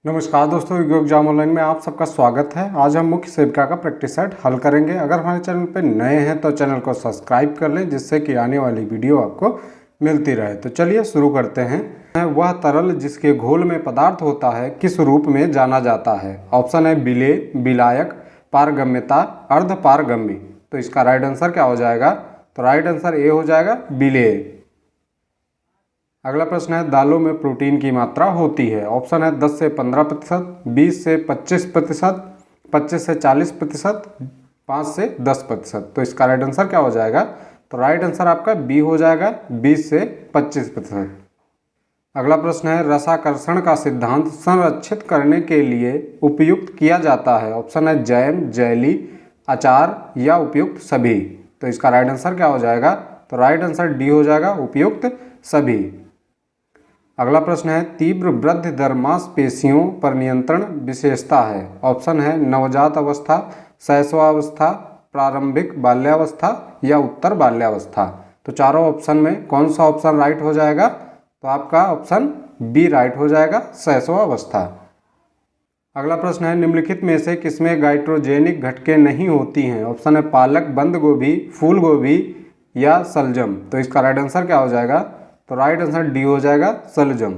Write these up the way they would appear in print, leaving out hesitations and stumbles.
नमस्कार दोस्तों, योग एग्जाम ऑनलाइन में आप सबका स्वागत है। आज हम मुख्य सेविका का प्रैक्टिस सेट हल करेंगे। अगर हमारे चैनल पर नए हैं तो चैनल को सब्सक्राइब कर लें, जिससे कि आने वाली वीडियो आपको मिलती रहे। तो चलिए शुरू करते हैं। वह तरल जिसके घोल में पदार्थ होता है किस रूप में जाना जाता है? ऑप्शन है विलेय, विलायक, पारगम्यता, अर्ध पारगम्य। तो इसका राइट आंसर क्या हो जाएगा? तो राइट आंसर ए हो जाएगा विलेय। अगला प्रश्न है, दालों में प्रोटीन की मात्रा होती है। ऑप्शन है 10 से 15%, 20 से 25%, 25 से 40%, 5 से 10%। तो इसका राइट आंसर क्या हो जाएगा? तो राइट आंसर आपका बी हो जाएगा, 20 से 25%। अगला प्रश्न है, रसाकर्षण का सिद्धांत संरक्षित करने के लिए उपयुक्त किया जाता है। ऑप्शन है जैम, जेली, अचार या उपयुक्त सभी। तो इसका राइट आंसर क्या हो जाएगा? तो राइट आंसर डी हो जाएगा, उपयुक्त सभी। अगला प्रश्न है, तीव्र वृद्धि दर मांसपेशियों पर नियंत्रण विशेषता है। ऑप्शन है नवजात अवस्था, शैशवावस्था, प्रारंभिक बाल्यावस्था या उत्तर बाल्यावस्था। तो चारों ऑप्शन में कौन सा ऑप्शन राइट हो जाएगा? तो आपका ऑप्शन बी राइट हो जाएगा, शैशवावस्था। अगला प्रश्न है, निम्नलिखित में से किसमें गाइट्रोजेनिक घटकें नहीं होती हैं? ऑप्शन है पालक, बंद गोभी, फूल गोभी या शलजम। तो इसका राइट आंसर क्या हो जाएगा? तो राइट आंसर डी हो जाएगा, शलजम।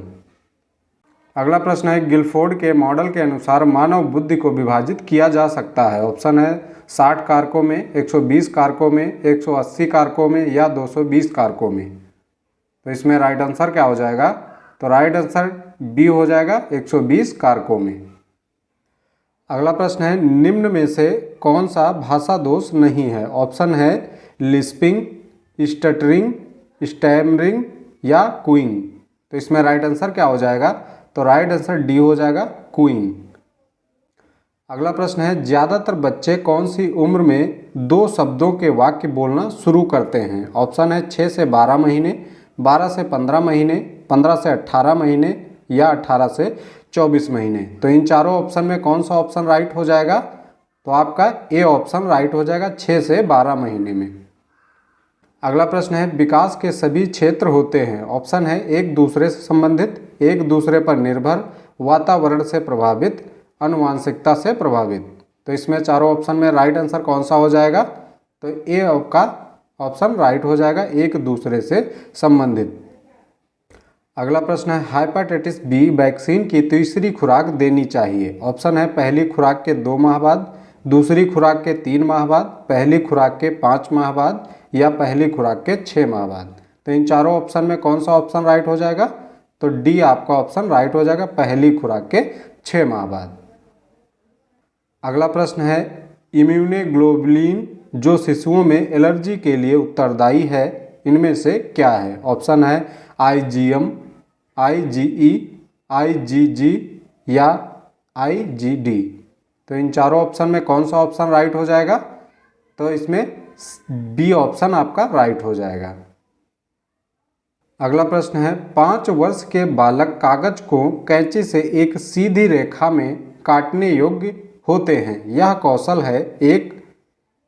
अगला प्रश्न है, गिलफोर्ड के मॉडल के अनुसार मानव बुद्धि को विभाजित किया जा सकता है। ऑप्शन है 60 कारकों में, 120 कारकों में, 180 कारकों में या 220 कारकों में। तो इसमें राइट आंसर क्या हो जाएगा? तो राइट आंसर बी हो जाएगा, 120 कारकों में। अगला प्रश्न है, निम्न में से कौन सा भाषा दोष नहीं है? ऑप्शन है लिस्पिंग, स्टटरिंग, स्टैमरिंग या कूइंग। तो इसमें राइट आंसर क्या हो जाएगा? तो राइट आंसर डी हो जाएगा, कूइंग। अगला प्रश्न है, ज़्यादातर बच्चे कौन सी उम्र में 2 शब्दों के वाक्य बोलना शुरू करते हैं? ऑप्शन है 6 से 12 महीने, 12 से 15 महीने, 15 से 18 महीने या 18 से 24 महीने। तो इन चारों ऑप्शन में कौन सा ऑप्शन राइट हो जाएगा? तो आपका ए ऑप्शन राइट हो जाएगा, 6 से 12 महीने में। अगला प्रश्न है, विकास के सभी क्षेत्र होते हैं। ऑप्शन है एक दूसरे से संबंधित, एक दूसरे पर निर्भर, वातावरण से प्रभावित, आनुवांशिकता से प्रभावित। तो इसमें चारों ऑप्शन में राइट आंसर कौन सा हो जाएगा? तो ए आपका ऑप्शन राइट हो जाएगा, एक दूसरे से संबंधित। अगला प्रश्न है, हेपेटाइटिस बी वैक्सीन की तीसरी खुराक देनी चाहिए। ऑप्शन है पहली खुराक के 2 माह बाद, दूसरी खुराक के 3 माह बाद, पहली खुराक के 5 माह बाद या पहली खुराक के 6 माह बाद। तो इन चारों ऑप्शन में कौन सा ऑप्शन राइट हो जाएगा? तो डी आपका ऑप्शन राइट हो जाएगा, पहली खुराक के 6 माह बाद। अगला प्रश्न है, इम्यूनोग्लोबुलिन जो शिशुओं में एलर्जी के लिए उत्तरदायी है, इनमें से क्या है? ऑप्शन है आईजीएम, आईजीई, आईजीजी या आईजीडी। तो इन चारों ऑप्शन में कौन सा ऑप्शन राइट हो जाएगा? तो इसमें बी ऑप्शन आपका राइट हो जाएगा। अगला प्रश्न है, 5 वर्ष के बालक कागज को कैंची से एक सीधी रेखा में काटने योग्य होते हैं। यह कौशल है एक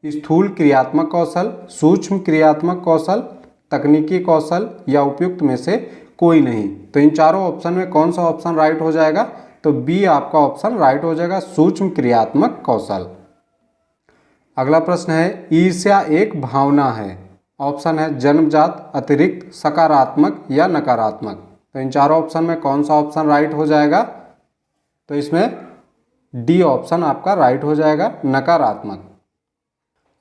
स्थूल क्रियात्मक कौशल, सूक्ष्म क्रियात्मक कौशल, तकनीकी कौशल या उपयुक्त में से कोई नहीं। तो इन चारों ऑप्शन में कौन सा ऑप्शन राइट हो जाएगा? तो बी आपका ऑप्शन राइट हो जाएगा, सूक्ष्म क्रियात्मक कौशल। अगला प्रश्न है, ईर्ष्या एक भावना है। ऑप्शन है जन्मजात, अतिरिक्त, सकारात्मक या नकारात्मक। तो इन चारों ऑप्शन में कौन सा ऑप्शन राइट हो जाएगा? तो इसमें डी ऑप्शन आपका राइट हो जाएगा, नकारात्मक।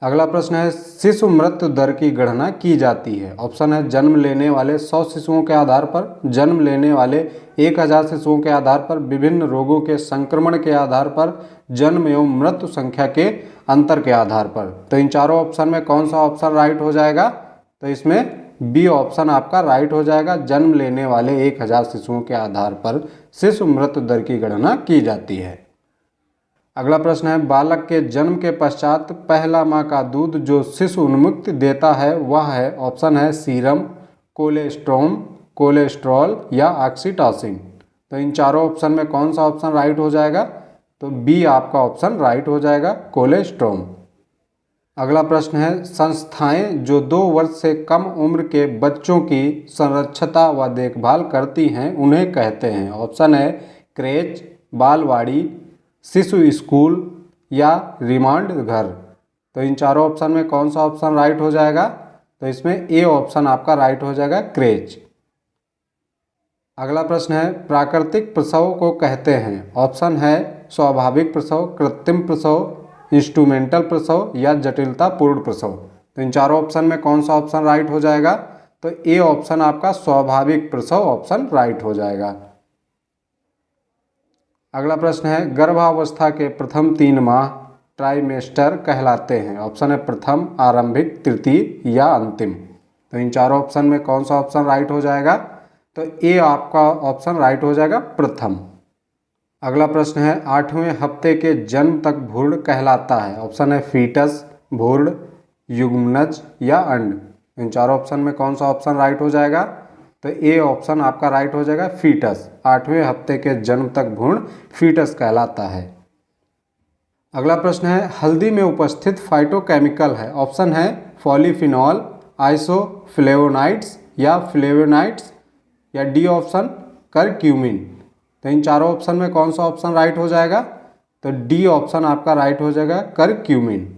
अगला प्रश्न है, शिशु मृत्यु दर की गणना की जाती है। ऑप्शन है जन्म लेने वाले 100 शिशुओं के आधार पर, जन्म लेने वाले 1000 शिशुओं के आधार पर, विभिन्न रोगों के संक्रमण के आधार पर, जन्म एवं मृत्यु संख्या के अंतर के आधार पर। तो इन चारों ऑप्शन में कौन सा ऑप्शन राइट हो जाएगा? तो इसमें बी ऑप्शन आपका राइट हो जाएगा, जन्म लेने वाले 1000 शिशुओं के आधार पर शिशु मृत्यु दर की गणना की जाती है। अगला प्रश्न है, बालक के जन्म के पश्चात पहला माँ का दूध जो शिशु उन्मुक्त देता है वह है? ऑप्शन है सीरम, कोलेस्ट्रोम, कोलेस्ट्रॉल या ऑक्सीटोसिन। तो इन चारों ऑप्शन में कौन सा ऑप्शन राइट हो जाएगा? तो बी आपका ऑप्शन राइट हो जाएगा, कोलेस्ट्रोम। अगला प्रश्न है, संस्थाएं जो 2 वर्ष से कम उम्र के बच्चों की संरक्षता व देखभाल करती हैं उन्हें कहते हैं। ऑप्शन है क्रेच, बालवाड़ी, शिशु स्कूल या रिमांड घर। तो इन चारों ऑप्शन में कौन सा ऑप्शन राइट हो जाएगा? तो इसमें ए ऑप्शन आपका राइट हो जाएगा, क्रेच। अगला प्रश्न है, प्राकृतिक प्रसव को कहते हैं। ऑप्शन है स्वाभाविक प्रसव, कृत्रिम प्रसव, इंस्ट्रूमेंटल प्रसव या जटिलतापूर्ण प्रसव। तो इन चारों ऑप्शन में कौन सा ऑप्शन राइट हो जाएगा? तो ए ऑप्शन आपका स्वाभाविक प्रसव ऑप्शन राइट हो जाएगा। अगला प्रश्न है, गर्भावस्था के प्रथम 3 माह ट्राइमेस्टर कहलाते हैं। ऑप्शन है प्रथम, आरंभिक, तृतीय या अंतिम। तो इन चारों ऑप्शन में कौन सा ऑप्शन राइट हो जाएगा? तो ए आपका ऑप्शन राइट हो जाएगा, प्रथम। अगला प्रश्न है, 8वें हफ्ते के जन्म तक भ्रूण कहलाता है। ऑप्शन है फीटस, भ्रूण, युग्मनज या अंड। इन चारों ऑप्शन में कौन सा ऑप्शन राइट हो जाएगा? तो ए ऑप्शन आपका राइट हो जाएगा, फीटस। 8वें हफ्ते के जन्म तक भ्रूण फीटस कहलाता है। अगला प्रश्न है, हल्दी में उपस्थित फाइटोकेमिकल है। ऑप्शन है पॉलीफिनॉल, आइसोफ्लेवोनाइड्स या फ्लेवोनाइड्स या डी ऑप्शन करक्यूमिन। तो इन चारों ऑप्शन में कौन सा ऑप्शन राइट हो जाएगा? तो डी ऑप्शन आपका राइट हो जाएगा, करक्यूमिन।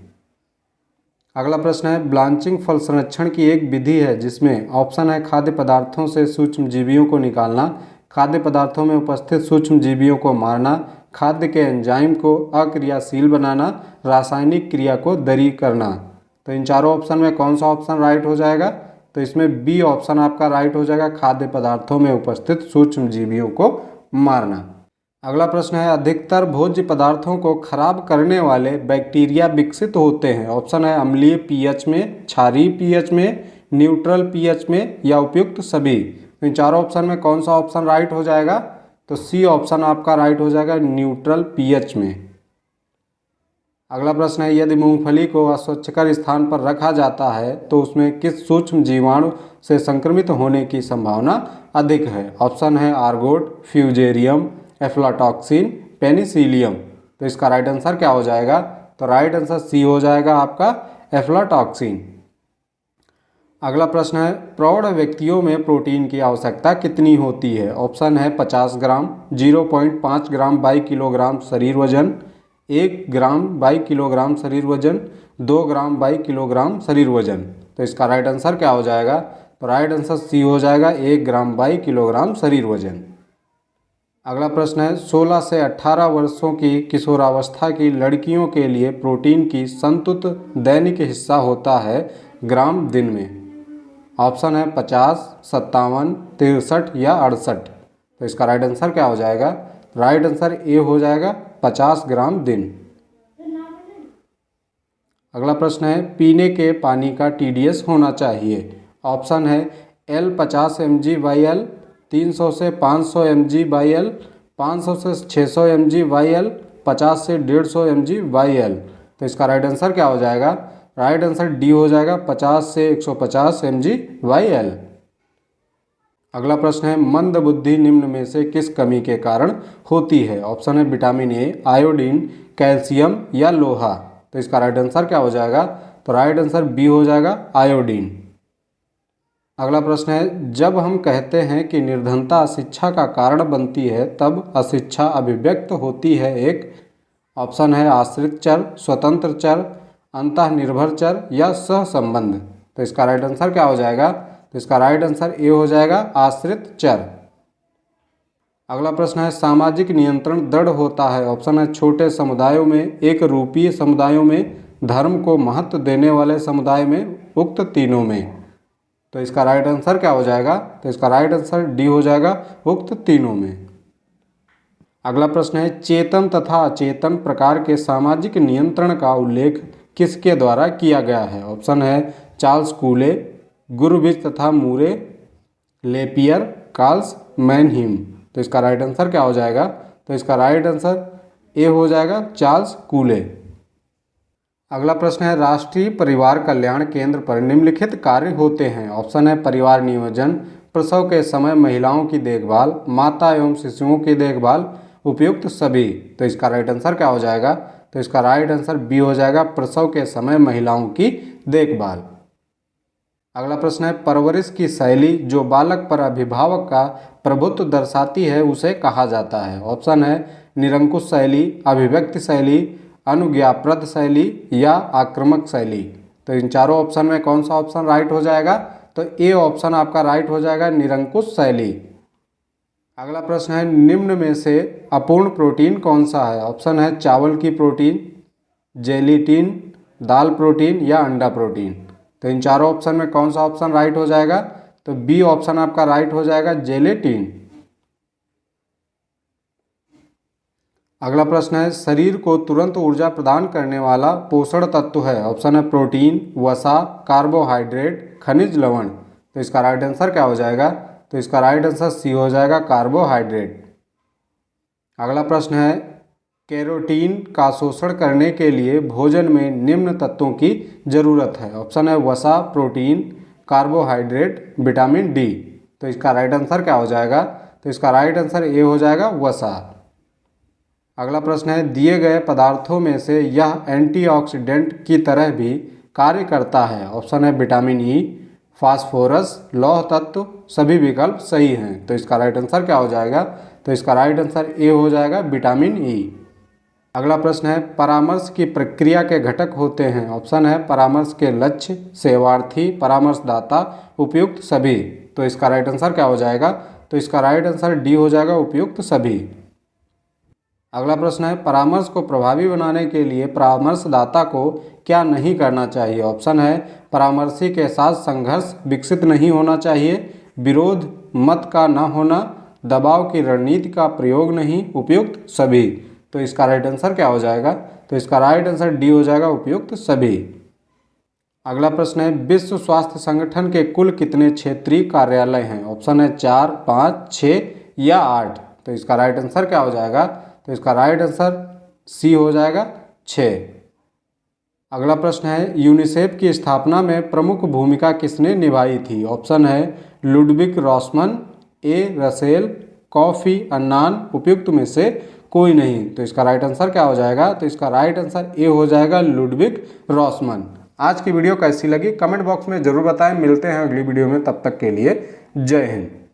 अगला प्रश्न है, ब्लांचिंग फल संरक्षण की एक विधि है जिसमें ऑप्शन है खाद्य पदार्थों से सूक्ष्म जीवियों को निकालना, खाद्य पदार्थों में उपस्थित सूक्ष्म जीवियों को मारना, खाद्य के एंजाइम को अक्रियाशील बनाना, रासायनिक क्रिया को दरी करना। तो इन चारों ऑप्शन में कौन सा ऑप्शन राइट हो जाएगा? तो इसमें बी ऑप्शन आपका राइट हो जाएगा, खाद्य पदार्थों में उपस्थित सूक्ष्म जीवियों को मारना। अगला प्रश्न है, अधिकतर भोज्य पदार्थों को खराब करने वाले बैक्टीरिया विकसित होते हैं। ऑप्शन है अम्लीय पीएच में, क्षारीय पीएच में, न्यूट्रल पीएच में या उपयुक्त सभी। इन चारों ऑप्शन में कौन सा ऑप्शन राइट हो जाएगा? तो सी ऑप्शन आपका राइट हो जाएगा, न्यूट्रल पीएच में। अगला प्रश्न है, यदि मूंगफली को अस्वच्छकर स्थान पर रखा जाता है तो उसमें किस सूक्ष्म जीवाणु से संक्रमित होने की संभावना अधिक है? ऑप्शन है आर्गोट, फ्यूजेरियम, एफ्लाटॉक्सिन, पेनिसिलियम। तो इसका राइट आंसर क्या हो जाएगा? तो राइट आंसर सी हो जाएगा आपका, एफ्लाटॉक्सिन। अगला प्रश्न है, प्रौढ़ व्यक्तियों में प्रोटीन की आवश्यकता कितनी होती है? ऑप्शन है 50 ग्राम, 0.5 ग्राम बाई किलोग्राम शरीर वजन, 1 ग्राम बाई किलोग्राम शरीर वजन, 2 ग्राम बाई किलोग्राम शरीर वजन। तो इसका राइट आंसर क्या हो जाएगा? तो राइट आंसर सी हो जाएगा, 1 ग्राम बाई किलोग्राम शरीर वजन। अगला प्रश्न है, 16 से 18 वर्षों की किशोरावस्था की लड़कियों के लिए प्रोटीन की संतुलित दैनिक हिस्सा होता है ग्राम दिन में। ऑप्शन है 50, 57, 63 या 68। तो इसका राइट आंसर क्या हो जाएगा? राइट आंसर ए हो जाएगा, 50 ग्राम दिन। अगला प्रश्न है, पीने के पानी का टीडीएस होना चाहिए। ऑप्शन है एल 50 mg/L, 300 से 500 mg/L, 500 से 600 mg/L, 50 से 150 mg/L। तो इसका राइट आंसर क्या हो जाएगा? राइट आंसर डी हो जाएगा, 50 से 150 mg/L। अगला प्रश्न है, मंद बुद्धि निम्न में से किस कमी के कारण होती है? ऑप्शन है विटामिन ए, आयोडीन, कैल्शियम या लोहा। तो इसका राइट आंसर क्या हो जाएगा? तो राइट आंसर बी हो जाएगा, आयोडीन। अगला प्रश्न है, जब हम कहते हैं कि निर्धनता अशिक्षा का कारण बनती है तब अशिक्षा अभिव्यक्त होती है एक। ऑप्शन है आश्रित चर, स्वतंत्र चर, अंतःनिर्भर चर या सहसंबंध। तो इसका राइट आंसर क्या हो जाएगा? तो इसका राइट आंसर ए हो जाएगा, आश्रित चर। अगला प्रश्न है, सामाजिक नियंत्रण दृढ़ होता है। ऑप्शन है छोटे समुदायों में, एक रूपीय समुदायों में, धर्म को महत्व देने वाले समुदाय में, उक्त तीनों में। तो इसका राइट आंसर क्या हो जाएगा? तो इसका राइट आंसर डी हो जाएगा, उक्त तीनों में। अगला प्रश्न है, चेतन तथा अचेतन प्रकार के सामाजिक नियंत्रण का उल्लेख किसके द्वारा किया गया है? ऑप्शन है चार्ल्स कूले, गुरविच तथा मूरे, लेपियर, कार्ल्स मैनहीम। तो इसका राइट आंसर क्या हो जाएगा? तो इसका राइट आंसर ए हो जाएगा, चार्ल्स कूले। अगला प्रश्न है, राष्ट्रीय परिवार कल्याण केंद्र पर निम्नलिखित कार्य होते हैं। ऑप्शन है परिवार नियोजन, प्रसव के समय महिलाओं की देखभाल, माता एवं शिशुओं की देखभाल, उपयुक्त सभी। तो इसका राइट आंसर क्या हो जाएगा? तो इसका राइट आंसर बी हो जाएगा, प्रसव के समय महिलाओं की देखभाल। अगला प्रश्न है, परवरिश की शैली जो बालक पर अभिभावक का प्रभुत्व दर्शाती है उसे कहा जाता है। ऑप्शन है निरंकुश शैली, अभिव्यक्ति शैली, अनुज्ञाप्रद शैली या आक्रामक शैली। तो इन चारों ऑप्शन में कौन सा ऑप्शन राइट हो जाएगा? तो ए ऑप्शन आपका राइट हो जाएगा, निरंकुश शैली। अगला प्रश्न है, निम्न में से अपूर्ण प्रोटीन कौन सा है? ऑप्शन है चावल की प्रोटीन, जेलेटिन, दाल प्रोटीन या अंडा प्रोटीन। तो इन चारों ऑप्शन में कौन सा ऑप्शन राइट हो जाएगा? तो बी ऑप्शन आपका राइट हो जाएगा, जेलेटिन। अगला प्रश्न है, शरीर को तुरंत ऊर्जा प्रदान करने वाला पोषण तत्व है? ऑप्शन है प्रोटीन, वसा, कार्बोहाइड्रेट, खनिज लवण। तो इसका राइट आंसर क्या हो जाएगा? तो इसका राइट आंसर सी हो जाएगा, कार्बोहाइड्रेट। अगला प्रश्न है, कैरोटीन का शोषण करने के लिए भोजन में निम्न तत्वों की जरूरत है? ऑप्शन है वसा, प्रोटीन, कार्बोहाइड्रेट, विटामिन डी। तो इसका राइट आंसर क्या हो जाएगा? तो इसका राइट आंसर ए हो जाएगा, वसा। अगला प्रश्न है, दिए गए पदार्थों में से यह एंटीऑक्सीडेंट की तरह भी कार्य करता है? ऑप्शन है विटामिन ई, फास्फोरस, लौह तत्व। सभी विकल्प सही हैं। तो इसका राइट आंसर क्या हो जाएगा? तो इसका राइट आंसर ए हो जाएगा, विटामिन ई। अगला प्रश्न है, परामर्श की प्रक्रिया के घटक होते हैं? ऑप्शन है परामर्श के लक्ष्य, सेवार्थी, परामर्शदाता, उपयुक्त सभी। तो इसका राइट आंसर क्या हो जाएगा? तो इसका राइट आंसर डी हो जाएगा, उपयुक्त सभी। अगला प्रश्न है, परामर्श को प्रभावी बनाने के लिए परामर्शदाता को क्या नहीं करना चाहिए? ऑप्शन है परामर्शी के साथ संघर्ष विकसित नहीं होना चाहिए, विरोध मत का न होना, दबाव की रणनीति का प्रयोग नहीं, उपयुक्त सभी। तो इसका राइट आंसर क्या हो जाएगा? तो इसका राइट आंसर डी हो जाएगा, उपयुक्त सभी। अगला प्रश्न है, विश्व स्वास्थ्य संगठन के कुल कितने क्षेत्रीय कार्यालय हैं? ऑप्शन है 4, 5, 6 या 8। तो इसका राइट आंसर क्या हो जाएगा? तो इसका राइट आंसर सी हो जाएगा, 6। अगला प्रश्न है, यूनिसेफ की स्थापना में प्रमुख भूमिका किसने निभाई थी? ऑप्शन है लुडविग रॉसमन, ए रसेल, कॉफी अन्नान, उपयुक्त में से कोई नहीं। तो इसका राइट आंसर क्या हो जाएगा? तो इसका राइट आंसर ए हो जाएगा, लुडविग रॉसमन। आज की वीडियो कैसी लगी कमेंट बॉक्स में जरूर बताएं। मिलते हैं अगली वीडियो में, तब तक के लिए जय हिंद।